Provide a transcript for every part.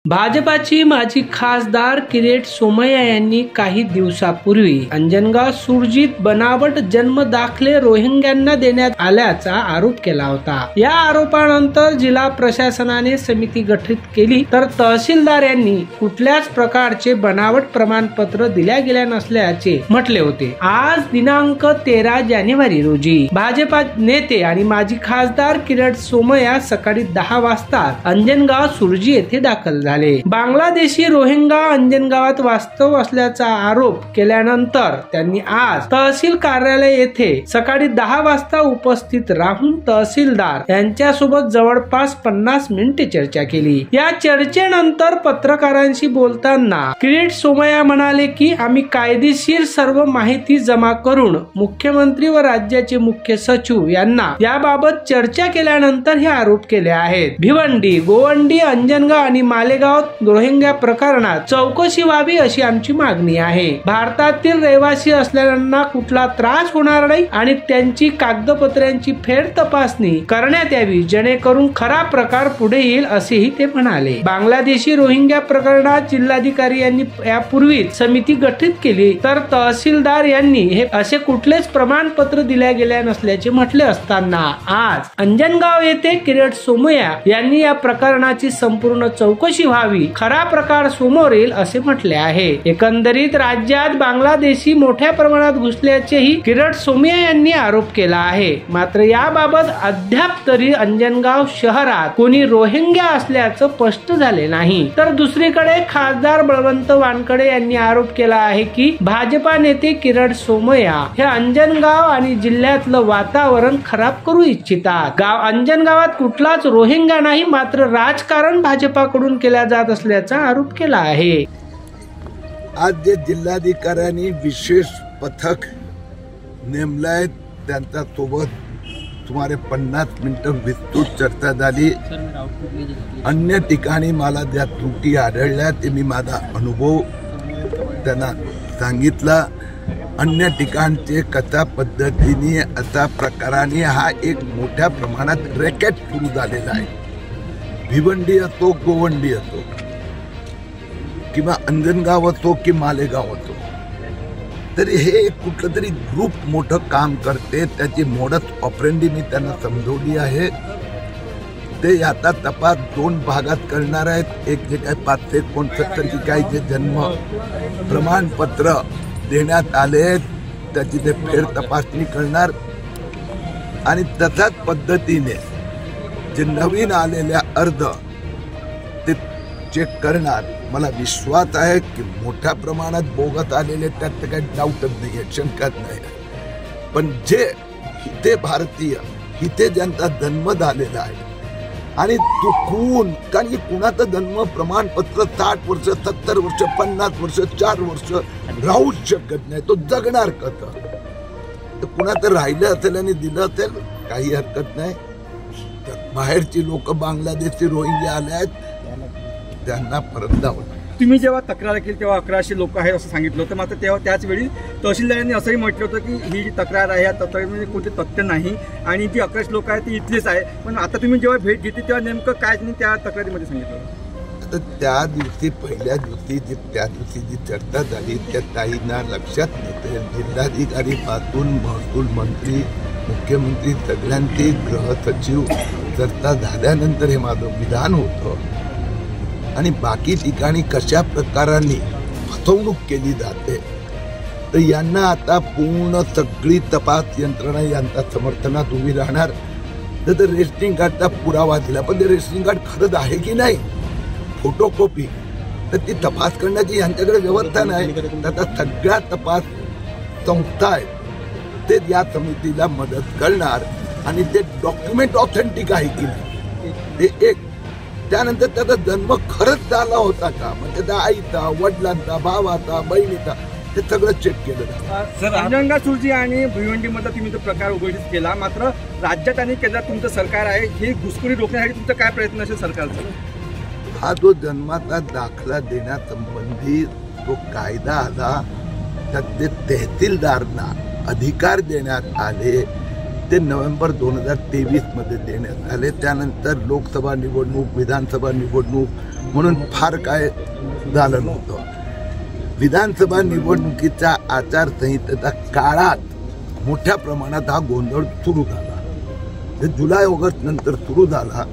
भाजपाची माजी खासदार किरीट सोमय्या यांनी काही दिवसापूर्वी अंजनगाव सुरजीत बनावट जन्म दाखले रोहिंग्यांना देण्यात आल्याचा आरोप केला होता। या आरोपानंतर जिल्हा प्रशासनाने समिती गठीत केली, तर तहसीलदार यांनी कुठल्याच प्रकारचे बनावट प्रमाणपत्र दिल्या गेल्या नसल्याचे म्हटले होते। आज दिनांक 13 जानेवारी रोजी भाजपा नेते आणि माजी खासदार किरीट सोमय्या सकाळी 10 वाजता अंजनगाव सुरजी येथे दाखल झाले। बांगलादेशी रोहिंगा अंजनगावात वास्तव असल्याचा आरोप केल्यानंतर त्यांनी आज तहसील कार्यालय येथे सकाळी 10 वाजता उपस्थित राहून तहसीलदार यांच्यासोबत जवळपास 50 मिनिटे चर्चा केली। या चर्चेनंतर पत्रकारांशी बोलताना किरीट सोमय्या म्हणाले की आम्ही कायदेशीर सर्व माहिती जमा करून मुख्यमंत्री व राज्याचे मुख्य सचिव यांना याबाबत चर्चा केल्यानंतर हे आरोप केले आहेत। भिवंडी, गोवंडी, अंजनगाव आणि मालेगाव रोहिंग्या प्रकरणात चौकशी व्हावी अशी आमची मागणी आहे। भारतातील रहिवासी असलेल्यांना कुठला त्रास होणार नाही आणि त्यांची कागदपत्रांची फेर तपासणी करण्यात यावी, जेणेकरून खरा प्रकार पुढे येईल असेही ते म्हणाले। बांगलादेशी रोहिंग्या प्रकरणात जिल्हाधिकारी यांनी यापूर्वी समिती गठीत केली, तर तहसीलदार यांनी हे असे कुठलेच प्रमाणपत्र दिल्या गेल्या नसल्याचे म्हटले असताना आज अंजनगाव येथे किरीट सोमय्या यांनी या प्रकरणाची संपूर्ण चौकशी व्हावी, खरा प्रकार समोर येईल असे म्हटले आहे। एकंदरीत राज्यात बांगलादेशी मोठ्या प्रमाणात घुसल्याचेही किरीट सोमय्या यांनी आरोप केला आहे। मात्र याबाबत अद्याप तरी अंजनगाव शहरात कोणी रोहिंग्या असल्याचं स्पष्ट झाले नाही। तर दुसरीकडे खासदार बळवंत वानकडे यांनी आरोप केला आहे की भाजपा नेते किरीट सोमय्या हे अंजनगाव आणि जिल्ह्यातलं वातावरण खराब करू इच्छितात। अंजनगावात कुठलाच रोहिंग्या नाही, मात्र राजकारण भाजपाकडून केल्या जात असल्याचा आरोप केला आहे। आज जे जिल्हाधिकाऱ्यांनी विशेष पथक नेमलाय, त्यांच्या सोबत सुमारे 50 मिनिटं विस्तृत चर्चा झाली। अन्य ठिकाणी मला ज्या त्रुटी आढळल्या ते मी माझा अनुभव त्यांना सांगितला। अन्य ठिकाणचे कशा पद्धतीने अशा प्रकाराने हा एक मोठ्या प्रमाणात रॅकेट सुरू झालेला आहे। भिवंडी असो, गोवंडी असो किंवा अंजनगाव असो की मालेगाव असो, तरी हे कुठलं तरी ग्रुप मोठं काम करते। त्याची मोडस ऑपरेंडी मी त्यांना समजवली आहे। ते आता तपास 2 भागात करणार आहेत। एक जे काही 569 की काही जे जन्म प्रमाणपत्र देण्यात आले त्याची ते फेर तपासणी करणार आणि तशाच पद्धतीने जे नवीन आलेल्या अर्ज ते चेक करणार। मला विश्वास आहे की मोठ्या प्रमाणात बोगस आलेले त्यात काही डाऊटच नाही, शंकाच नाही। पण जे इथे भारतीय, इथे ज्यांचा जन्म झालेला आहे आणि चुकून, कारण की कुणाचं जन्म प्रमाणपत्र 60 वर्ष, 70 वर्ष, 50 वर्ष, 4 वर्ष राहूच शकत नाही, तो जगणार कसं? तर कुणाचं राहिलं असेल आणि दिलं असेल काही हरकत नाही। बाहेरची लोक बांगलादेशी रोहिंग्या आले आहेत, त्यांना परत जावं। तुम्ही जेव्हा तक्रार केली तेव्हा 1100 लोक आहेत असं सांगितलं होतं, मात्र तेव्हा त्याच वेळी तहसीलदारांनी असंही म्हटलं होतं की ही जी तक्रार आहे या तक्रारीमध्ये कोणते तथ्य नाही आणि जी 1100 लोक आहेत ती इथलीच आहे। पण आता तुम्ही जेव्हा भेट घेतली तेव्हा नेमकं काय त्या तक्रारीमध्ये सांगितलं? तर त्या दिवशी, पहिल्या दिवशी त्या दिवशी जी चर्चा झाली त्या ताईंना लक्षात नव्हते। जिल्हाधिकारी पासून महसूल मंत्री, मुख्यमंत्री सगळ्यांची, गृह सचिव चर्चा झाल्यानंतर हे माझं विधान होतं आणि बाकी ठिकाणी कशा प्रकाराने फसवणूक केली जाते तर यांना आता पूर्ण सगळी तपास यंत्रणा यांच्या समर्थनात उभी राहणार। तर रेशनिंग कार्डचा पुरावा दिला, पण ते रेशनिंग कार्ड खरंच आहे की नाही, फोटोकॉपी, तर ती तपास करण्याची यांच्याकडे व्यवस्था नाही। आता सगळ्या तपास संस्था आहेत ते या समितीला मदत करणार आणि ते डॉक्युमेंट ऑथेंटिक आहे की नाही ते एक। त्यानंतर त्याचा जन्म खरंच झाला होता का, म्हणजे त्या आईचा, वडिलांचा, भावाचा, बहिणीचा, हे सगळं चेक केलं। अंजनगाव सुरजी आणि भिवंडीमध्ये तुम्ही तो प्रकार उघडकीस केला, मात्र राज्यात आणि केंद्रात तुमचं सरकार आहे, ही घुसखोरी रोखण्यासाठी तुमचा काय प्रयत्न असेल सरकारचा? हा जो जन्माचा दाखला देण्यासंबंधी तो कायदा आला, त्यात ते तहसीलदारांना अधिकार देण्यात आले ते नोव्हेंबर 2023 मध्ये देण्यात आले। त्यानंतर लोकसभा निवडणूक, विधानसभा निवडणूक म्हणून फार काय झालं नव्हतं. विधानसभा निवडणुकीच्या आचारसंहितेच्या काळात मोठ्या प्रमाणात हा गोंधळ सुरू झाला. जुलै ऑगस्ट नंतर सुरू झाला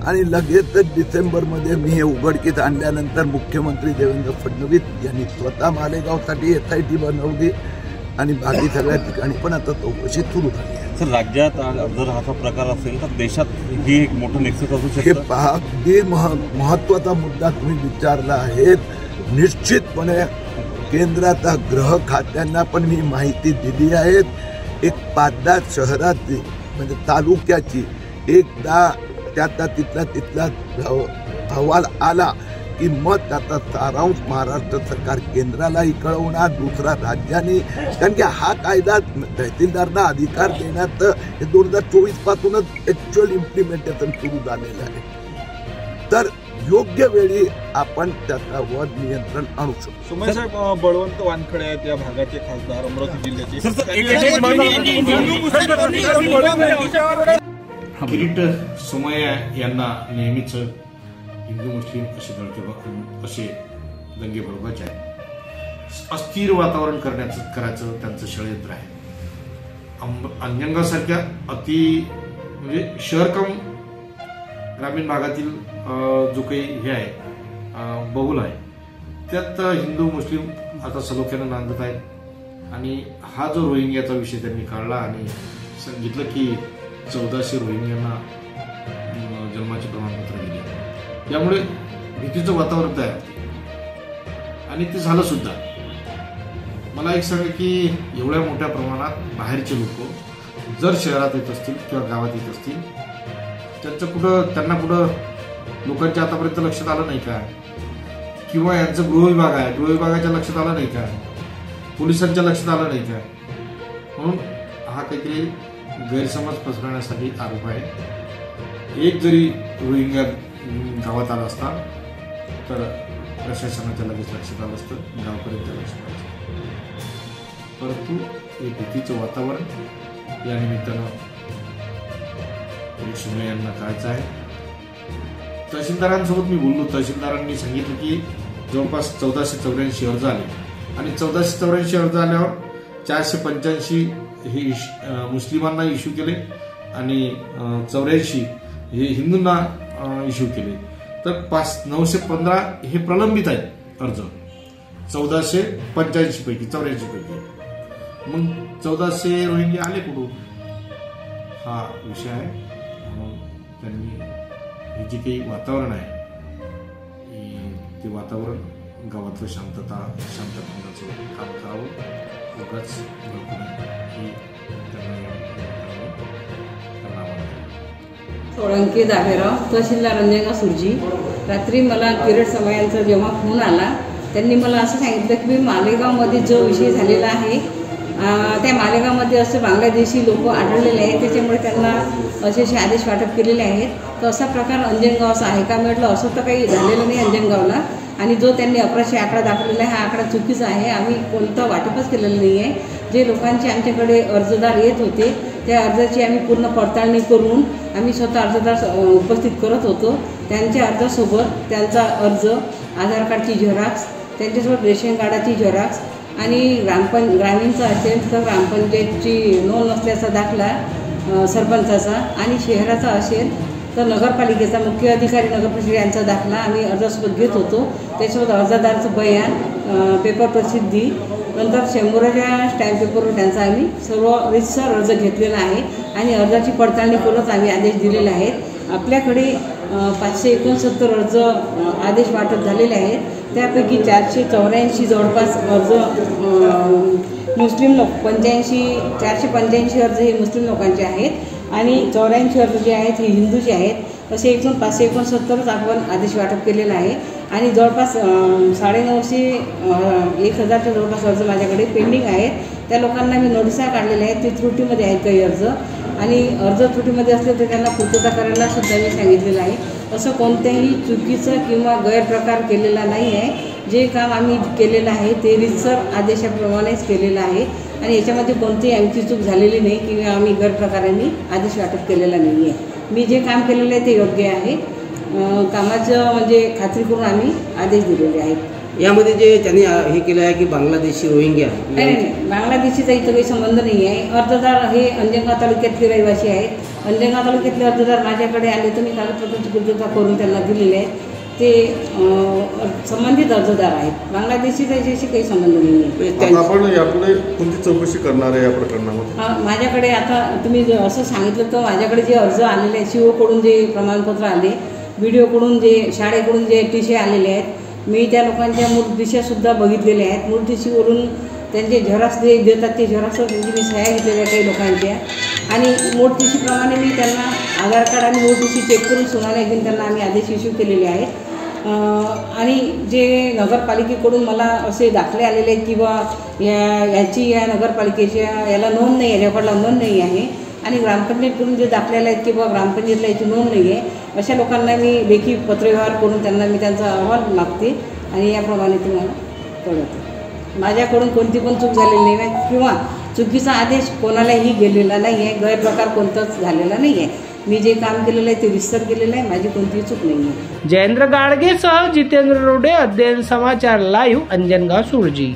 आणि लगेचच डिसेंबरमध्ये मी हे उघडकीस आणल्यानंतर मुख्यमंत्री देवेंद्र फडणवीस यांनी स्वतः मालेगावसाठी SIT बनवली आणि बाकी सगळ्या ठिकाणी पण आता चौकशी सुरू झाली आहे. सर, राज्यात जर हा प्रकार असेल तर देशात ही एक मोठं नेक्सस असू शकतं. हे पहा, अगदी महत्वाचा मुद्दा तुम्ही विचारला आहे. निश्चितपणे केंद्राचा गृह खात्यांना पण मी माहिती दिली आहे. एक 5-10 शहराची म्हणजे तालुक्याची एकदा त्याचा तिथला अहवाल आला की मग त्याचा सारांश महाराष्ट्र सरकार केंद्रालाही कळवणार, दुसरा राज्यांनी. कारण की हा कायदा तहसीलदारांना अधिकार देण्याचं हे 2024 पासूनच ऍक्च्युअल इम्प्लिमेंटेशन सुरू झालेलं आहे. तर योग्य वेळी आपण त्याच्यावर नियंत्रण आणू शकतो. सुमय साहेब, बळवंत वानखडे आहेत या भागाचे खासदार, अमरावती जिल्ह्याचे. किरीट सोमय्या यांना नेहमीच हिंदू मुस्लिम असे दंगे बरोबरच आहे. अस्थिर वातावरण करायचं त्यांचं षडयंत्र आहे. अंजनगावसारख्या म्हणजे शहर कम ग्रामीण भागातील जो काही हे आहे बहुल आहे त्यात हिंदू मुस्लिम आता सलोख्यानं नांदत आहेत. आणि हा जो रोहिंग्याचा विषय त्यांनी काढला आणि सांगितलं की 1400 रोहिंग्यांना जन्माचे प्रमाणपत्र दिले, त्यामुळे भीतीचं वातावरण तयार होते आणि ते झालं सुद्धा. मला एक सांगा की एवढ्या मोठ्या प्रमाणात बाहेरचे लोक जर शहरात येत असतील किंवा गावात येत असतील त्यांना कुठं लोकांच्या आतापर्यंत लक्षात आलं नाही का? किंवा यांचं गृहविभाग आहे, गृहविभागाच्या लक्षात आलं नाही का? पोलिसांच्या लक्षात आलं नाही का? म्हणून हा काहीतरी गैरसमज पसरवण्यासाठी आरोप आहे. एक जरी रोहिंग्या गावात आला असता तर प्रशासनाच्या लगेच लक्षात आलं असतं, गावापर्यंत लक्षात आलं असतं. परंतु हे भीतीचं वातावरण या निमित्तानं सोमय्या यांना करायचं आहे. तहसीलदारांसोबत मी बोललो. तहसीलदारांनी सांगितलं की जवळपास 1484 अर्ज आले आणि 1484 अर्ज आल्यावर 485 हे मुस्लिमांना इश्यू केले आणि 84 हे हिंदूंना इश्यू केले. तर 915 हे प्रलंबित आहेत अर्ज 1485 पैकी 84 पैकी. मग 1400 रोहिंग्या आले कुठून? हा विषय आहे. म्हणून त्यांनी हे जे काही वातावरण आहे ते वातावरण गावातलं शांतपणाचं काम करावं. उगाच सोळंकी दाभेराव, तहसीलदार अंजनगाव सुरजी. रात्री मला किरीट सोमय्यांचा जेव्हा फोन आला त्यांनी मला असं सांगितलं की मालेगावमध्ये जो विषय झालेला आहे त्या मालेगावमध्ये असे बांगलादेशी लोक आढळलेले आहेत, त्याच्यामुळे त्यांना असे आदेश वाटप केलेले आहेत. तर असा प्रकार अंजनगावचा आहे का? म्हटलं असं तर काही झालेलं नाही अंजनगावला. आणि जो त्यांनी 1100 आकडा दाखवलेला आहे हा आकडा चुकीचा आहे. आम्ही कोणतं वाटपच केलेलं नाही आहे. जे लोकांचे आमच्याकडे अर्जदार येत होते त्या अर्जाची आम्ही पूर्ण पडताळणी करून आम्ही स्वतः अर्जदार उपस्थित करत होतो. त्यांच्या अर्जासोबत त्यांचा अर्ज, आधार कार्डची झेरॉक्स, त्यांच्यासोबत रेशन कार्डाची झेरॉक्स आणि ग्रामीणचा असेल तर ग्रामपंचायतची नोंद नसल्याचा दाखला सरपंचाचा आणि शहराचा असेल तर नगरपालिकेचा मुख्य अधिकारी नगरपरिषद यांचा दाखला आम्ही अर्जासोबत घेत होतो. त्याच्यासोबत अर्जदाराचं बयान, पेपर प्रसिद्धी, नंतर 100च्या स्टॅम्प पेपरवर त्यांचा आम्ही सर्व रितसर अर्ज घेतलेला आहे आणि अर्जाची पडताळणी करूनच आम्ही आदेश दिलेले आहेत. आपल्याकडे 569 अर्ज आदेश वाटप झालेले आहेत. त्यापैकी 484 जवळपास अर्ज मुस्लिम लोक, 485 अर्ज हे मुस्लिम लोकांचे आहेत आणि 84 अर्ज जे आहेत हे हिंदूचे आहेत. असे एकूण 569च आपण आदेश वाटप केलेला आहे आणि जवळपास 950 1000च्या जवळपास अर्ज माझ्याकडे पेंडिंग आहेत. त्या लोकांना मी नोटिसा काढलेल्या आहेत. ते त्रुटीमध्ये आहेत काही अर्ज आणि अर्ज त्रुटीमध्ये असले तर त्यांना पूर्तता करायला सुद्धा मी सांगितलेलं आहे. असं कोणत्याही चुकीचं किंवा गैरप्रकार केलेला नाही आहे. जे काम आम्ही केलेलं आहे ते रितसर आदेशाप्रमाणेच केलेलं आहे आणि याच्यामध्ये कोणतीही आमची चूक झालेली नाही किंवा आम्ही गैरप्रकारांनी आदेश वाटप केलेला नाही आहे. मी जे काम केलेलं आहे ते योग्य आहे कामाचं म्हणजे खात्री करून आम्ही आदेश दिलेले आहेत। यामध्ये जे त्यांनी हे केलं आहे की बांगलादेशी रोहिंग्या नाही, बांगलादेशीचा इथं काही संबंध नाही आहे। अर्जदार हे अंजनगाव तालुक्यातले रहिवासी आहेत। अंजनगाव तालुक्यातले अर्जदार माझ्याकडे आले तर मी कागदपत्रांची पूर्तता करून त्यांना दिलेले आहे। ते संबंधित अर्जदार आहेत। बांगलादेशीचा याच्याशी काही संबंध नाही आहे। आपण यापुढे कोणती चौकशी करणार आहे या प्रकरणामध्ये? माझ्याकडे आता तुम्ही असं सांगितलं तर माझ्याकडे जे अर्ज आलेले आहेत, सीओकडून जे प्रमाणपत्र आले, BDOकडून जे शाळेकडून जे TC आलेले आहेत, मी त्या लोकांच्या मूळ दिशासुद्धा बघितलेल्या आहेत। मूळ TCवरून त्यांचे झेरॉक्स देतात, ते झेरॉक्स त्यांची मी सह्या घेतलेल्या काही लोकांच्या, आणि मूळ TCप्रमाणे मी त्यांना आधार कार्ड आणि मूळ TC चेक करून सुनावण्या घेऊन त्यांना आम्ही आदेश इश्यू केलेले आहेत। आणि जे नगरपालिकेकडून मला असे दाखले आलेले आहेत की बा याची या नगरपालिकेच्या याला नोंद नाही आहे, रेकॉर्डला नोंद नाही आहे, आणि ग्रामपंचायतकडून जे दाखले आले आहेत की बा ग्रामपंचायतला याची नोंद नाही आहे, अशा लोकांना मी लेखी पत्रव्यवहार करून त्यांना मी त्यांचा अहवाल मागते आणि याप्रमाणे तुम्हाला कळवते। माझ्याकडून कोणती पण चूक झालेली नाही किंवा चुकीचा आदेश कोणालाही गेलेला नाही आहे, गैरप्रकार कोणताच झालेला नाही आहे। मी जे काम केलेलं आहे ते विस्तार केलेलं आहे, माझी कोणतीही चूक नाही आहे। जयेंद्र गाडगेसह जितेंद्र रोडे, अध्ययन समाचार लाईव्ह, अंजनगाव सुरजी।